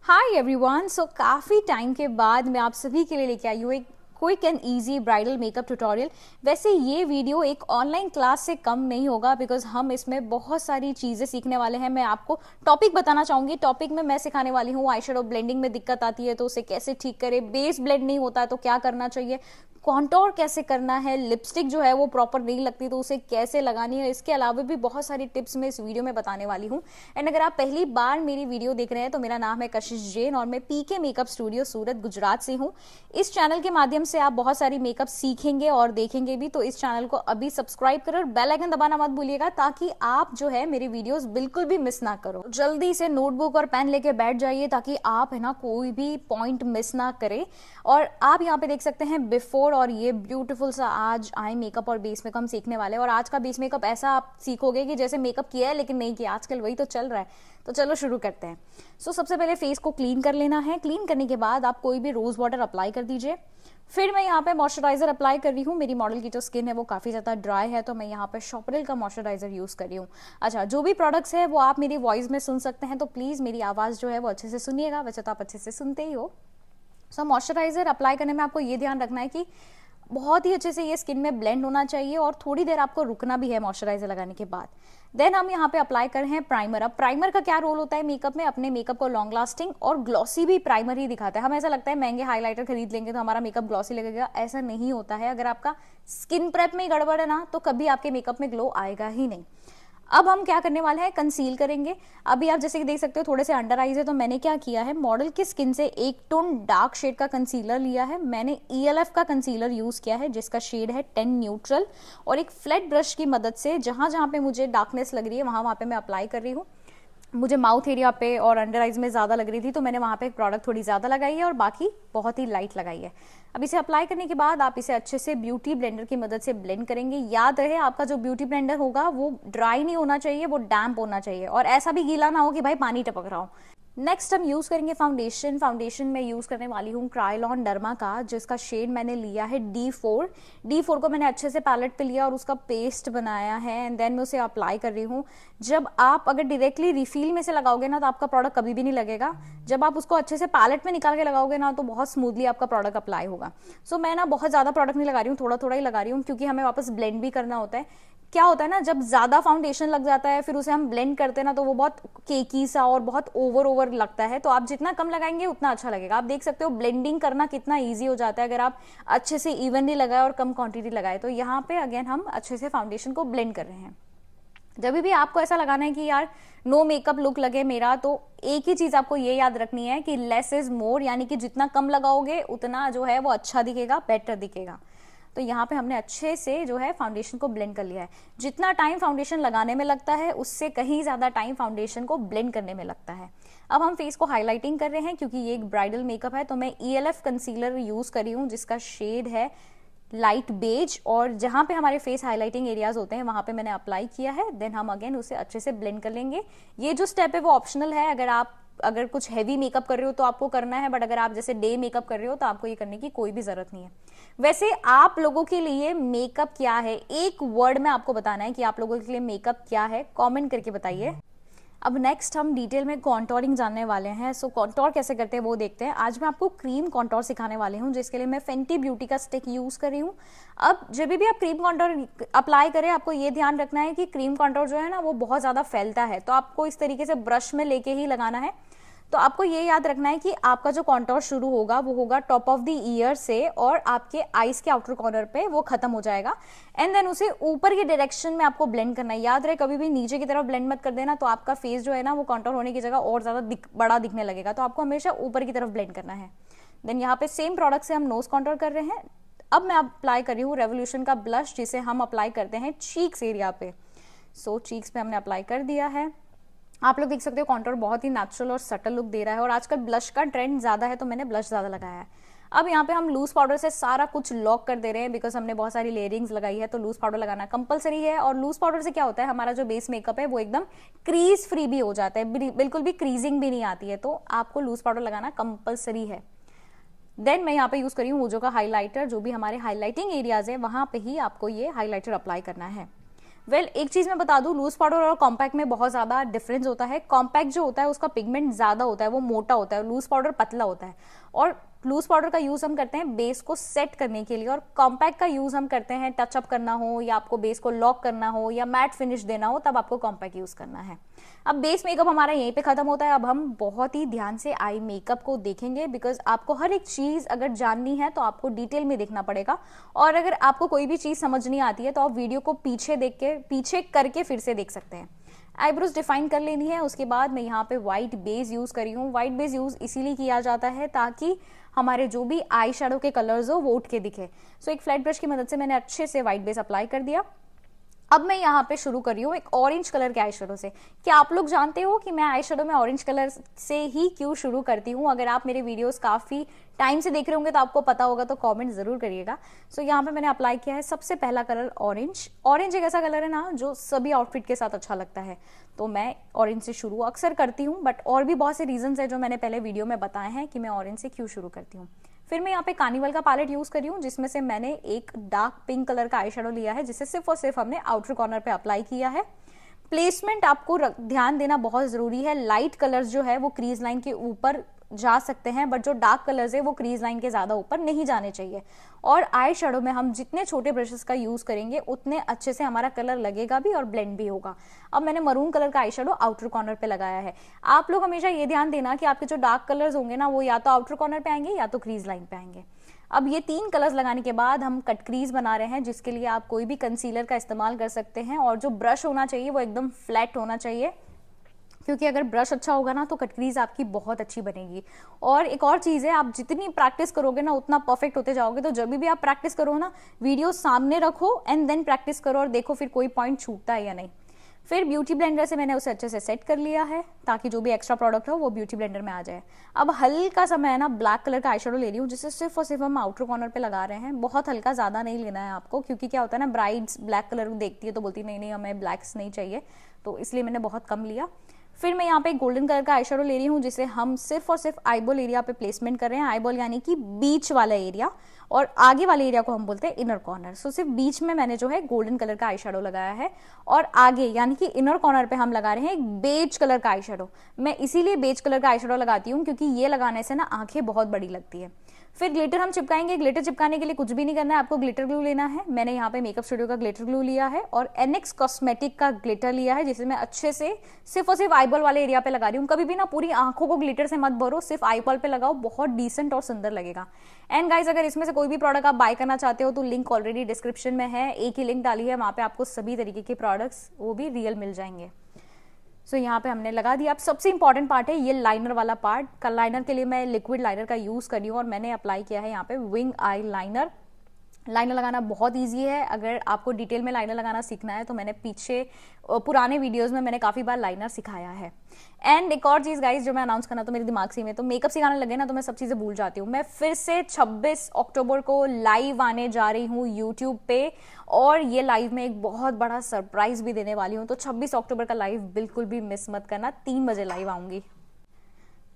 Hi everyone. सो काफ़ी time के बाद मैं आप सभी के लिए लेके आई हूँ एक quick and easy bridal makeup tutorial. वैसे ये वीडियो एक ऑनलाइन क्लास से कम नहीं होगा बिकॉज हम इसमें बहुत सारी चीज़ें सीखने वाले हैं। मैं आपको टॉपिक बताना चाहूँगी। टॉपिक में मैं सिखाने वाली हूँ आई शेडो ब्लेंडिंग में दिक्कत आती है तो उसे कैसे ठीक करें, बेस ब्लेंड नहीं होता है तो क्या करना चाहिए, कॉन्टोर कैसे करना है, लिपस्टिक जो है वो प्रॉपर नहीं लगती तो उसे कैसे लगानी है। इसके अलावा भी बहुत सारी टिप्स मैं इस वीडियो में बताने वाली हूँ। एंड अगर आप पहली बार मेरी वीडियो देख रहे हैं तो मेरा नाम है कशिश जैन और मैं पीके मेकअप स्टूडियो सूरत गुजरात से हूँ। इस चैनल के माध्यम से आप बहुत सारी मेकअप सीखेंगे और देखेंगे भी, तो इस चैनल को अभी सब्सक्राइब करो और बेल आइकन दबाना मत भूलिएगा ताकि आप जो है मेरी वीडियोस बिल्कुल भी मिस ना करो। जल्दी से नोटबुक और पेन लेके बैठ जाइए ताकि आप है ना कोई भी पॉइंट मिस ना करें। और आप यहाँ पे देख सकते हैं बिफोर और ये ब्यूटीफुल सा आज आई मेकअप और बेस मेकअप हम सीखने वाले हैं। और आज का बेस मेकअप ऐसा आप सीखोगे कि जैसे मेकअप किया है लेकिन नहीं किया, आजकल वही तो चल रहा है। तो चलो शुरू करते हैं। सबसे पहले फेस को क्लीन कर लेना है। क्लीन करने के बाद आप कोई भी रोज वाटर अप्लाई कर दीजिए। फिर मैं यहाँ पे मॉइस्चराइजर अप्लाई कर रही हूँ। मेरी मॉडल की जो स्किन है वो काफ़ी ज़्यादा ड्राई है तो मैं यहाँ पे शॉपरेल का मॉइस्चराइजर यूज़ कर रही हूँ। अच्छा, जो भी प्रोडक्ट्स है वो आप मेरी वॉइस में सुन सकते हैं तो प्लीज़ मेरी आवाज़ जो है वो अच्छे से सुनिएगा। वैसे तो आप अच्छे से सुनते ही हो। मॉइस्चराइजर अप्लाई करने में आपको ये ध्यान रखना है कि बहुत ही अच्छे से ये स्किन में ब्लेंड होना चाहिए और थोड़ी देर आपको रुकना भी है मॉइस्चराइजर लगाने के बाद। देन हम यहाँ पे अप्लाई कर रहे हैं प्राइमर। अब प्राइमर का क्या रोल होता है मेकअप में, अपने मेकअप को लॉन्ग लास्टिंग और ग्लॉसी भी प्राइमर ही दिखाता है। हमें ऐसा लगता है महंगे हाइलाइटर खरीद लेंगे तो हमारा मेकअप ग्लॉसी लगेगा, ऐसा नहीं होता है। अगर आपका स्किन प्रेप में गड़बड़ है ना तो कभी आपके मेकअप में ग्लो आएगा ही नहीं। अब हम क्या करने वाले हैं, कंसील करेंगे। अभी आप जैसे कि देख सकते हो थोड़े से अंडर आईज है तो मैंने क्या किया है, मॉडल की स्किन से एक टोन डार्क शेड का कंसीलर लिया है। मैंने ELF का कंसीलर यूज किया है जिसका शेड है 10 न्यूट्रल और एक फ्लैट ब्रश की मदद से जहां जहां पे मुझे डार्कनेस लग रही है वहां पे मैं अप्लाई कर रही हूँ। मुझे माउथ एरिया पे और अंडर आइज में ज़्यादा लग रही थी तो मैंने वहाँ पे एक प्रोडक्ट थोड़ी ज़्यादा लगाई है और बाकी बहुत ही लाइट लगाई है। अब इसे अप्लाई करने के बाद आप इसे अच्छे से ब्यूटी ब्लेंडर की मदद से ब्लेंड करेंगे। याद रहे आपका जो ब्यूटी ब्लेंडर होगा वो ड्राई नहीं होना चाहिए, वो डैम्प होना चाहिए और ऐसा भी गीला ना हो कि भाई पानी टपक रहा हो। नेक्स्ट हम यूज करेंगे फाउंडेशन। फाउंडेशन में यूज करने वाली हूँ क्रायोलॉन डर्मा का जिसका शेड मैंने लिया है D4। D4 को मैंने अच्छे से पैलेट पे लिया और उसका पेस्ट बनाया है एंड देन मैं उसे अप्लाई कर रही हूँ। जब आप अगर डायरेक्टली रिफिल में से लगाओगे ना तो आपका प्रोडक्ट कभी भी नहीं लगेगा। जब आप उसको अच्छे से पैलेट में निकाल के लगाओगे ना तो बहुत स्मूथली आपका प्रोडक्ट अप्लाई होगा। मैं ना बहुत ज्यादा प्रोडक्ट नहीं लगा रही हूँ, थोड़ा थोड़ा ही लगा रही हूँ क्योंकि हमें वापस ब्लेंड भी करना होता है। क्या होता है ना, जब ज्यादा फाउंडेशन लग जाता है फिर उसे हम ब्लेंड करते हैं ना तो वो बहुत केकी सा और बहुत ओवर लगता है। तो आप जितना कम लगाएंगे उतना अच्छा लगेगा। आप देख सकते हो ब्लेंडिंग करना कितना इजी हो जाता है अगर आप अच्छे से इवनली लगाए और कम क्वांटिटी लगाए। तो यहाँ पे अगेन हम अच्छे से फाउंडेशन को ब्लेंड कर रहे हैं। जब भी आपको ऐसा लगाना है कि यार नो मेकअप लुक लगे मेरा, तो एक ही चीज आपको ये याद रखनी है कि लेस इज मोर, यानी कि जितना कम लगाओगे उतना जो है वो अच्छा दिखेगा, बेटर दिखेगा। तो यहाँ पे हमने अच्छे से जो है फाउंडेशन को ब्लेंड कर लिया है। जितना टाइम फाउंडेशन लगाने में लगता है उससे कहीं ज्यादा टाइम फाउंडेशन को ब्लेंड करने में लगता है। अब हम फेस को हाईलाइटिंग कर रहे हैं क्योंकि ये एक ब्राइडल मेकअप है तो मैं ELF कंसीलर यूज कर रही हूँ जिसका शेड है लाइट बेज और जहां पे हमारे फेस हाईलाइटिंग एरियाज होते हैं वहां पे मैंने अप्लाई किया है। देन हम अगेन उसे अच्छे से ब्लेंड कर लेंगे। ये जो स्टेप है वो ऑप्शनल है, अगर कुछ हैवी मेकअप कर रहे हो तो आपको करना है, बट अगर आप जैसे डे मेकअप कर रहे हो तो आपको ये करने की कोई भी जरूरत नहीं है। वैसे आप लोगों के लिए मेकअप क्या है, एक वर्ड में आपको बताना है कि आप लोगों के लिए मेकअप क्या है, कमेंट करके बताइए। अब नेक्स्ट हम डिटेल में कॉन्टोरिंग जानने वाले हैं। कॉन्टोर कैसे करते हैं वो देखते हैं। आज मैं आपको क्रीम कॉन्टोर सिखाने वाली हूँ जिसके लिए मैं फेंटी ब्यूटी का स्टिक यूज कर रही हूँ। अब जब भी आप क्रीम कॉन्टोर अप्लाई करें आपको ये ध्यान रखना है कि क्रीम कॉन्टोर जो है ना वो बहुत ज्यादा फैलता है तो आपको इस तरीके से ब्रश में लेके ही लगाना है। तो आपको ये याद रखना है कि आपका जो कॉन्टोर शुरू होगा वो होगा टॉप ऑफ द ईयर से और आपके आईज के आउटर कॉर्नर पे वो खत्म हो जाएगा एंड देन उसे ऊपर के डायरेक्शन में आपको ब्लेंड करना है। याद रहे कभी भी नीचे की तरफ ब्लेंड मत कर देना, तो आपका फेस जो है ना वो कॉन्टोर होने की जगह और ज्यादा बड़ा दिखने लगेगा। तो आपको हमेशा ऊपर की तरफ ब्लेंड करना है। देन यहाँ पे सेम प्रोडक्ट से हम नोज कॉन्टोर कर रहे हैं। अब मैं अप्लाई कर रही हूँ रेवोल्यूशन का ब्लश जिसे हम अप्लाई करते हैं चीक्स एरिया पे। चीक्स पे हमने अप्लाई कर दिया है। आप लोग देख सकते हो कॉन्टोर बहुत ही नेचुरल और सटल लुक दे रहा है और आजकल ब्लश का ट्रेंड ज्यादा है तो मैंने ब्लश ज्यादा लगाया है। अब यहाँ पे हम लूज पाउडर से सारा कुछ लॉक कर दे रहे हैं बिकॉज हमने बहुत सारी लेयरिंग्स लगाई है तो लूज पाउडर लगाना कंपलसरी है। और लूज पाउडर से क्या होता है, हमारा जो बेस मेकअप है वो एकदम क्रीज फ्री भी हो जाता है, बिल्कुल भी क्रीजिंग भी नहीं आती है। तो आपको लूज पाउडर लगाना कंपलसरी है। देन मैं यहाँ पे यूज करी हूँ वोजो का हाईलाइटर। जो भी हमारे हाईलाइटिंग एरियाज है वहां पे ही आपको ये हाईलाइटर अप्लाई करना है। एक चीज मैं बता दूं, लूज पाउडर और कॉम्पैक्ट में बहुत ज्यादा डिफरेंस होता है। कॉम्पैक्ट जो होता है उसका पिगमेंट ज्यादा होता है, वो मोटा होता है, लूज पाउडर पतला होता है। और लूज पाउडर का यूज हम करते हैं बेस को सेट करने के लिए, और कॉम्पैक्ट का यूज हम करते हैं टचअप करना हो, या आपको बेस को लॉक करना हो, या मैट फिनिश देना हो, तब आपको कॉम्पैक्ट यूज करना है। अब बेस मेकअप हमारा यहीं पे खत्म होता है। अब हम बहुत ही ध्यान से आई मेकअप को देखेंगे, बिकॉज आपको हर एक चीज अगर जाननी है तो आपको डिटेल में देखना पड़ेगा। और अगर आपको कोई भी चीज समझ नहीं आती है तो आप वीडियो को पीछे करके फिर से देख सकते हैं। आईब्रोज डिफाइन कर लेनी है। उसके बाद मैं यहाँ पे व्हाइट बेस यूज करी हूँ। व्हाइट बेस यूज इसीलिए किया जाता है ताकि हमारे जो भी आई शेडो के कलर्स हो वो उठ के दिखे। सो एक फ्लैट ब्रश की मदद से मैंने अच्छे से व्हाइट बेस अप्लाई कर दिया। अब मैं यहाँ पे शुरू कर रही हूँ एक ऑरेंज कलर के आई शेडो से। क्या आप लोग जानते हो कि मैं आई शेडो में ऑरेंज कलर से ही क्यों शुरू करती हूँ? अगर आप मेरे वीडियोस काफी टाइम से देख रहे होंगे तो आपको पता होगा, तो कमेंट जरूर करिएगा। सो यहाँ पे मैंने अप्लाई किया है सबसे पहला कलर ऑरेंज। ऑरेंज एक ऐसा कलर है ना जो सभी आउटफिट के साथ अच्छा लगता है, तो मैं ऑरेंज से शुरू अक्सर करती हूँ। बट और भी बहुत से रीजंस है जो मैंने पहले वीडियो में बताए हैं कि मैं ऑरेंज से क्यों शुरू करती हूँ। फिर मैं यहाँ पे कार्निवल का पैलेट यूज करी हूँ, जिसमें से मैंने एक डार्क पिंक कलर का आई शेडो लिया है, जिसे सिर्फ और सिर्फ हमने आउटर कॉर्नर पे अप्लाई किया है। प्लेसमेंट आपको ध्यान देना बहुत जरूरी है। लाइट कलर्स जो है वो क्रीज लाइन के ऊपर जा सकते हैं, बट जो डार्क कलर्स है वो क्रीज लाइन के ज्यादा ऊपर नहीं जाने चाहिए। और आई शेडो में हम जितने छोटे ब्रशेस का यूज करेंगे उतने अच्छे से हमारा कलर लगेगा भी और ब्लेंड भी होगा। अब मैंने मरून कलर का आई शेडो आउटर कॉर्नर पे लगाया है। आप लोग हमेशा ये ध्यान देना कि आपके जो डार्क कलर्स होंगे ना वो या तो आउटर कॉर्नर पे आएंगे या तो क्रीज लाइन पे आएंगे। अब ये 3 कलर्स लगाने के बाद हम कट क्रीज बना रहे हैं, जिसके लिए आप कोई भी कंसीलर का इस्तेमाल कर सकते हैं। और जो ब्रश होना चाहिए वो एकदम फ्लैट होना चाहिए, क्योंकि अगर ब्रश अच्छा होगा ना तो कट क्रीज आपकी बहुत अच्छी बनेगी। और एक और चीज है, आप जितनी प्रैक्टिस करोगे ना उतना परफेक्ट होते जाओगे। तो जब भी आप प्रैक्टिस करो ना, वीडियो सामने रखो एंड देन प्रैक्टिस करो और देखो फिर कोई पॉइंट छूटता है या नहीं। फिर ब्यूटी ब्लेंडर से मैंने उसे अच्छे से सेट कर लिया है ताकि जो भी एक्स्ट्रा प्रोडक्ट हो वो ब्यूटी ब्लेंडर में आ जाए। अब हल्का सा मैं ना ब्लैक कलर का आई शेडो ले रही हूँ, जिसे सिर्फ और सिर्फ हम आउटर कॉर्नर पे लगा रहे हैं। बहुत हल्का, ज्यादा नहीं लेना है आपको, क्योंकि क्या होता है ना, ब्राइड्स ब्लैक कलर देखती है तो बोलती नहीं हमें ब्लैक्स नहीं चाहिए, तो इसलिए मैंने बहुत कम लिया। फिर मैं यहाँ पे गोल्डन कलर का आई शेडो ले रही हूँ, जिसे हम सिर्फ और सिर्फ आईबॉल एरिया पे प्लेसमेंट कर रहे हैं। आईबॉल यानी कि बीच वाला एरिया, और आगे वाले एरिया को हम बोलते हैं इनर कॉर्नर। सो सिर्फ बीच में मैंने जो है गोल्डन कलर का आई शेडो लगाया है, और आगे यानी कि इनर कॉर्नर पे हम लगा रहे हैं एक बेज कलर का आई शेडो। मैं इसीलिए बेज कलर का आई शेडो लगाती हूँ क्योंकि ये लगाने से ना आंखें बहुत बड़ी लगती है। फिर ग्लिटर हम चिपकाएंगे। ग्लिटर चिपकाने के लिए कुछ भी नहीं करना है, आपको ग्लिटर ग्लू लेना है। मैंने यहाँ पे मेकअप स्टूडियो का ग्लिटर ग्लू लिया है और एनएक्स कॉस्मेटिक का ग्लिटर लिया है, जिसे मैं अच्छे से सिर्फ और सिर्फ आईबॉल वाले एरिया पे लगा रही हूँ। कभी भी ना पूरी आंखों को ग्लिटर से मत भरो, सिर्फ आईबॉल पे लगाओ, बहुत डिसेंट और सुंदर लगेगा। एंड गाइज, अगर इसमें से कोई भी प्रोडक्ट आप बाय करना चाहते हो तो लिंक ऑलरेडी डिस्क्रिप्शन में है, एक ही लिंक डाली है, वहां पे आपको सभी तरीके के प्रोडक्ट्स वो भी रियल मिल जाएंगे। सो यहाँ पे हमने लगा दिया। अब सबसे इंपॉर्टेंट पार्ट है ये लाइनर वाला पार्ट। कल लाइनर के लिए मैं लिक्विड लाइनर का यूज कर रही हूँ और मैंने अप्लाई किया है यहाँ पे विंग आई लाइनर। लाइनर लगाना बहुत इजी है। अगर आपको डिटेल में लाइनर लगाना सीखना है तो मैंने पीछे पुराने वीडियोस में मैंने काफी बार लाइनर सिखाया है। एंड एक और चीज गाइज जो मैं अनाउंस करना तो मेरे दिमाग से में, तो मेकअप सिखाने लगे ना तो मैं सब चीजें भूल जाती हूँ। मैं फिर से 26 अक्टूबर को लाइव आने जा रही हूँ यूट्यूब पे, और ये लाइव में एक बहुत बड़ा सरप्राइज भी देने वाली हूँ। तो 26 अक्टूबर का लाइव बिल्कुल भी मिस मत करना, 3 बजे लाइव आऊंगी।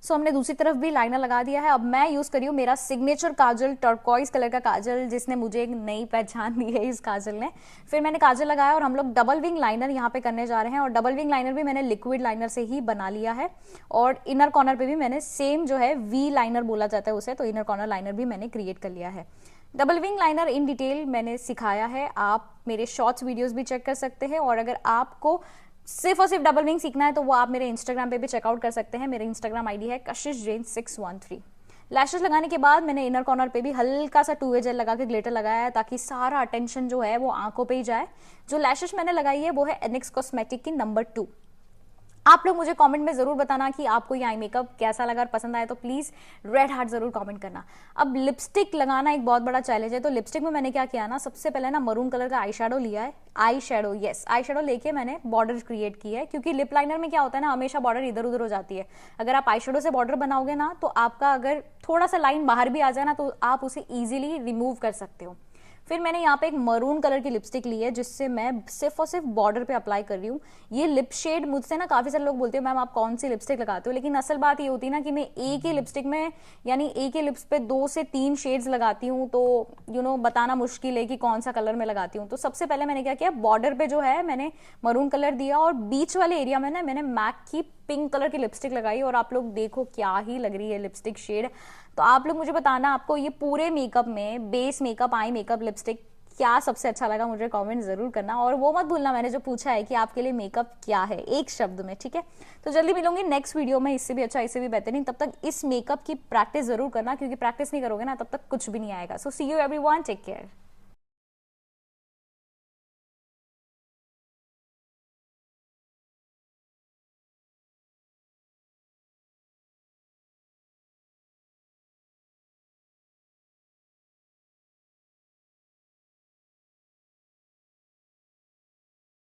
सो हमने दूसरी तरफ भी लाइनर लगा दिया है। अब मैं यूज करी हूँ मेरा सिग्नेचर काजल, टर्कोइज कलर का काजल, जिसने मुझे एक नई पहचान दी है इस काजल ने। फिर मैंने काजल लगाया और हम लोग डबल विंग लाइनर यहाँ पे करने जा रहे हैं। और डबल विंग लाइनर भी मैंने लिक्विड लाइनर से ही बना लिया है। और इनर कॉर्नर पे भी मैंने सेम जो है वी लाइनर बोला जाता है उसे, तो इनर कॉर्नर लाइनर भी मैंने क्रिएट कर लिया है। Double wing liner in detail मैंने सिखाया है, आप मेरे शॉर्ट्स वीडियोस भी चेक कर सकते हैं। और अगर आपको सिर्फ और सिर्फ डबल विंग सीखना है तो वो आप मेरे इंस्टाग्राम पे भी चेकआउट कर सकते हैं। मेरे इंस्टाग्राम आईडी है कशिश जैन 613। लैशेस लगाने के बाद मैंने इनर कॉर्नर पे भी हल्का सा 2वे जेल लगा के ग्लिटर लगाया है, ताकि सारा अटेंशन जो है वो आंखों पे ही जाए। जो लैशेस मैंने लगाई है वो है एनएक्स कॉस्मेटिक की नंबर 2। आप लोग मुझे कमेंट में जरूर बताना कि आपको ये आई मेकअप कैसा लगा और पसंद आया, तो प्लीज रेड हार्ट जरूर कमेंट करना। अब लिपस्टिक लगाना एक बहुत बड़ा चैलेंज है, तो लिपस्टिक में मैंने क्या किया ना, सबसे पहले ना मरून कलर का आई शेडो लिया है। आई शेडो लेके मैंने बॉर्डर क्रिएट की है, क्योंकि लिप लाइनर में क्या होता है ना, हमेशा बॉर्डर इधर उधर हो जाती है। अगर आप आई शेडो से बॉर्डर बनाओगे ना तो आपका अगर थोड़ा सा लाइन बाहर भी आ जाए ना तो आप उसे ईजिली रिमूव कर सकते हो। फिर मैंने यहाँ पे एक मरून कलर की लिपस्टिक ली है जिससे मैं सिर्फ और सिर्फ बॉर्डर पे अप्लाई कर रही हूँ। ये लिप शेड मुझसे ना काफी सारे लोग बोलते हैं मैम आप कौन सी लिपस्टिक लगाते हो, लेकिन असल बात ये होती है ना कि मैं एक ही लिपस्टिक में यानी एक ही लिप्स पे 2 से 3 शेड्स लगाती हूँ, तो बताना मुश्किल है कि कौन सा कलर मैं लगाती हूँ। तो सबसे पहले मैंने क्या किया, बॉर्डर पे जो है मैंने मरून कलर दिया और बीच वाले एरिया में ना मैंने मैक की पिंक कलर की लिपस्टिक लगाई और आप लोग देखो क्या ही लग रही है लिपस्टिक शेड। तो आप लोग मुझे बताना आपको ये पूरे मेकअप में base makeup, eye makeup, lipstick क्या सबसे अच्छा लगा, मुझे कमेंट जरूर करना। और वो मत भूलना मैंने जो पूछा है कि आपके लिए मेकअप क्या है, एक शब्द में, ठीक है। तो जल्दी मिलूंगी नेक्स्ट वीडियो में, इससे भी अच्छा, इससे भी बेहतरीन। तब तक इस मेकअप की प्रैक्टिस जरूर करना, क्योंकि प्रैक्टिस नहीं करोगे ना तब तक कुछ भी नहीं आएगा। सो सी यू एवरीवन, टेक केयर।